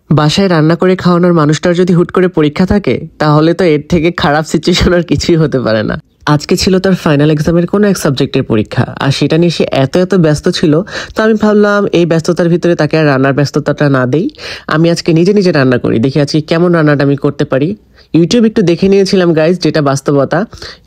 বাসায় রান্না করে খাওয়ানোর মানুষটার যদি হুট করে পরীক্ষা থাকে তাহলে তো এর থেকে খারাপ সিচুয়েশন আর কিছুই হতে পারে না। আজকে ছিল তার ফাইনাল এক্সামের কোনো এক সাবজেক্টের পরীক্ষা, আর সেটা নিয়ে সে এত ব্যস্ত ছিল। তো আমি ভাবলাম এই ব্যস্ততার ভিতরে তাকে আর রান্নার ব্যস্ততাটা না দেই, আমি আজকে নিজে নিজে রান্না করি, দেখি আজকে কেমন রান্নাটা আমি করতে পারি। ইউটিউব একটু দেখে নিয়েছিলাম গাইজ, যেটা বাস্তবতা।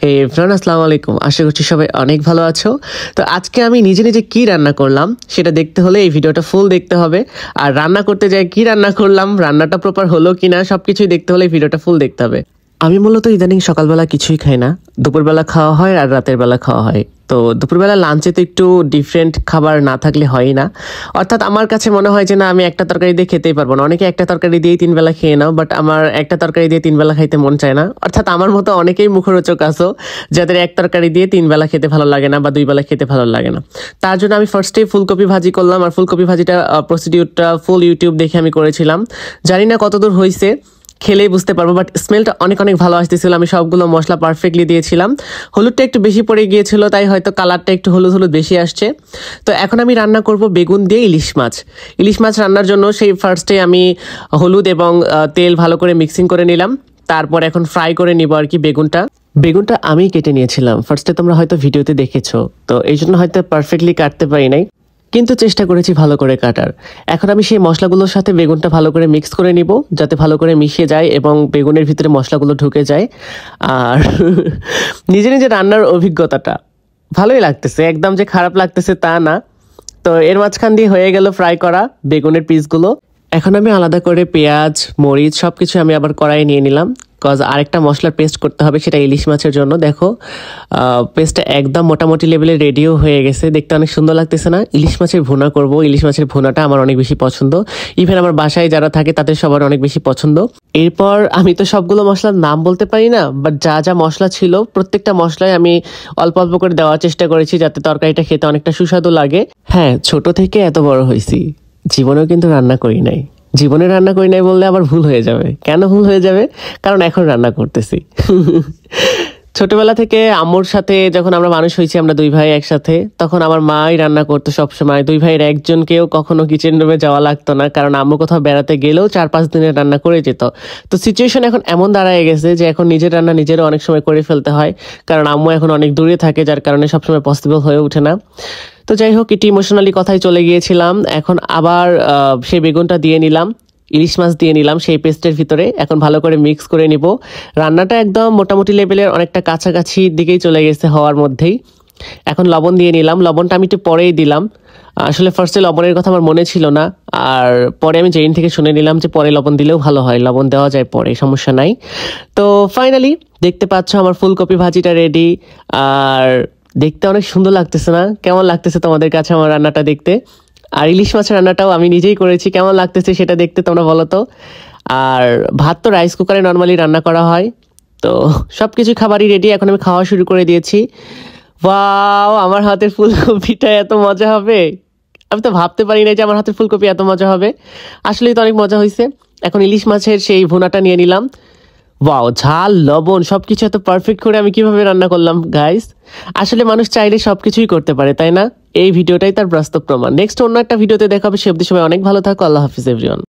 হে ফ্রেন্ড, আসসালামু আলাইকুম, আশা করছি সবাই অনেক ভালো আছো। তো আজকে আমি নিজে নিজে কি রান্না করলাম সেটা দেখতে হলে এই ভিডিওটা ফুল দেখতে হবে। আর রান্না করতে যাই কি রান্না করলাম, রান্নাটা প্রপার হলো কিনা, সবকিছুই দেখতে হলে এই ভিডিওটা ফুল দেখতে হবে। আমি মূলত ইদানিং সকালবেলা কিছুই খাই না, দুপুরবেলা খাওয়া হয় আর রাতের বেলা খাওয়া হয়। তো দুপুরবেলা লাঞ্চে তো একটু ডিফারেন্ট খাবার না থাকলে হয়ই না। অর্থাৎ আমার কাছে মনে হয় যে না, আমি একটা তরকারি দিয়ে খেতেই পারবো না। অনেকে একটা তরকারি দিয়েই 3 বেলা খেয়ে নাও, বাট আমার একটা তরকারি দিয়ে 3 বেলা খাইতে মন চায় না। অর্থাৎ আমার মতো অনেকেই মুখরোচক আছো যাদের এক তরকারি দিয়ে 3 বেলা খেতে ভালো লাগে না বা 2 বেলা খেতে ভালো লাগে না। তার জন্য আমি ফার্স্টে ফুলকপি ভাজি করলাম, আর ফুলকপি ভাজিটা প্রসিডিউরটা ফুল ইউটিউব দেখে আমি করেছিলাম। জানি না কতদূর হয়েছে, খেলেই বুঝতে পারবো, বাট স্মেলটা অনেক ভালো আসতেছিল। আমি সবগুলো মশলা পারফেক্টলি দিয়েছিলাম, হলুদটা একটু বেশি পড়ে গিয়েছিল, তাই হয়তো কালারটা একটু হলুদ বেশি আসছে। তো এখন আমি রান্না করব বেগুন দিয়ে ইলিশ মাছ। ইলিশ মাছ রান্নার জন্য সেই ফার্স্টে আমি হলুদ এবং তেল ভালো করে মিক্সিং করে নিলাম। তারপর এখন ফ্রাই করে নিব আর কি বেগুনটা আমি কেটে নিয়েছিলাম ফার্স্টে, তোমরা হয়তো ভিডিওতে দেখেছো, তো এই জন্য হয়তো পারফেক্টলি কাটতে পারি নাই, কিন্তু চেষ্টা করেছি ভালো করে কাটার। এখন আমি সেই মশলাগুলোর সাথে বেগুনটা ভালো করে মিক্স করে নিব, যাতে ভালো করে মিশিয়ে যায় এবং বেগুনের ভিতরে মশলাগুলো ঢুকে যায়। আর নিজে নিজে রান্নার অভিজ্ঞতাটা ভালোই লাগতেছে, একদম যে খারাপ লাগতেছে তা না। তো এর মাঝখান দিয়ে হয়ে গেল ফ্রাই করা বেগুনের পিসগুলো। এখন আমি আলাদা করে পেঁয়াজ মরিচ সবকিছু আমি আবার কড়াইয়ে নিয়ে নিলাম, কজ আরেকটা মশলার পেস্ট করতে হবে, সেটা ইলিশ মাছের জন্য। দেখো পেস্টটা একদম মোটামুটি লেভেলে রেডিও হয়ে গেছে, দেখতে অনেক সুন্দর লাগতেছে না? ইলিশ মাছের ভুনা করব, ইলিশ মাছের ভুনাটা আমার অনেক বেশি পছন্দ, ইভেন আমার বাসায় যারা থাকে তাদের সবার অনেক বেশি পছন্দ। এরপর আমি তো সবগুলো মশলার নাম বলতে পারি না, বাট যা যা মশলা ছিল প্রত্যেকটা মশলায় আমি অল্প অল্প করে দেওয়ার চেষ্টা করেছি, যাতে তরকারিটা খেতে অনেকটা সুস্বাদু লাগে। হ্যাঁ, ছোট থেকে এত বড় হয়েছি, জীবনেও কিন্তু রান্না করি নাই। জীবনে রান্না করি নাই বললে আবার ভুল হয়ে যাবে। কেন ভুল হয়ে যাবে? কারণ এখন রান্না করতেছি। ছোটবেলা থেকে আম্মুর সাথে যখন আমরা মানুষ হয়েছি, আমরা 2 ভাই একসাথে, তখন আমার মাই রান্না করতো সবসময়। 2 ভাইয়ের একজনকেও কখনো কিচেন রুমে যাওয়া লাগতো না, কারণ আম্মু কোথাও বেড়াতে গেলেও 4-5 দিনের রান্না করে যেত। তো সিচুয়েশন এখন এমন দাঁড়ায় গেছে যে এখন নিজের রান্না নিজেরও অনেক সময় করে ফেলতে হয়, কারণ আম্মু এখন অনেক দূরে থাকে, যার কারণে সবসময় পসিবল হয়ে ওঠে না। তো যাই হোক, এটি ইমোশনালি কথায় চলে গিয়েছিলাম। এখন আবার সেই বেগুনটা দিয়ে নিলাম, ইলিশ মাছ দিয়ে নিলাম সেই পেস্টের ভিতরে। এখন ভালো করে মিক্স করে নিব। রান্নাটা একদম মোটামুটি লেভেলের অনেকটা কাছাকাছি দিকেই চলে গেছে হওয়ার মধ্যেই। এখন লবণ দিয়ে নিলাম, লবণটা আমি একটু পরেই দিলাম। আসলে ফার্স্টে লবণের কথা আমার মনে ছিল না, আর পরে আমি জেইন থেকে শুনে নিলাম যে পরে লবণ দিলেও ভালো হয়, লবণ দেওয়া যায় পরে, সমস্যা নাই। তো ফাইনালি দেখতে পাচ্ছ আমার ফুলকপি ভাজিটা রেডি, আর দেখতে অনেক সুন্দর লাগতেছে না? কেমন লাগতেছে তোমাদের কাছে আমার রান্নাটা দেখতে? আর ইলিশ মাছের রান্নাটাও আমি নিজেই করেছি, কেমন লাগতেছে সেটা দেখতে তোমরা বলো তো। আর ভাত তো রাইস কুকারে নর্মালি রান্না করা হয়। তো সব কিছু খাবারই রেডি, এখন আমি খাওয়া শুরু করে দিয়েছি। ওয়াও, আমার হাতের ফুলকপিটা এত মজা হবে আমি তো ভাবতে পারি না যে আমার হাতের ফুলকপি এত মজা হবে। আসলেই তো অনেক মজা হয়েছে। এখন ইলিশ মাছের সেই ভুনাটা নিয়ে নিলাম। ওয়াও, ঝাল লবণ সবকিছু এত পারফেক্ট করে আমি কিভাবে রান্না করলাম গাইস! আসলে মানুষ চাইলে সবকিছুই করতে পারে, তাই না? এই ভিডিওটাই তার বাস্তব প্রমাণ। নেক্সট অন্য একটা ভিডিওতে দেখা হবে, সে অবধি সবাই অনেক ভালো থাকো। আল্লাহ হাফিজ এভরিওয়ান।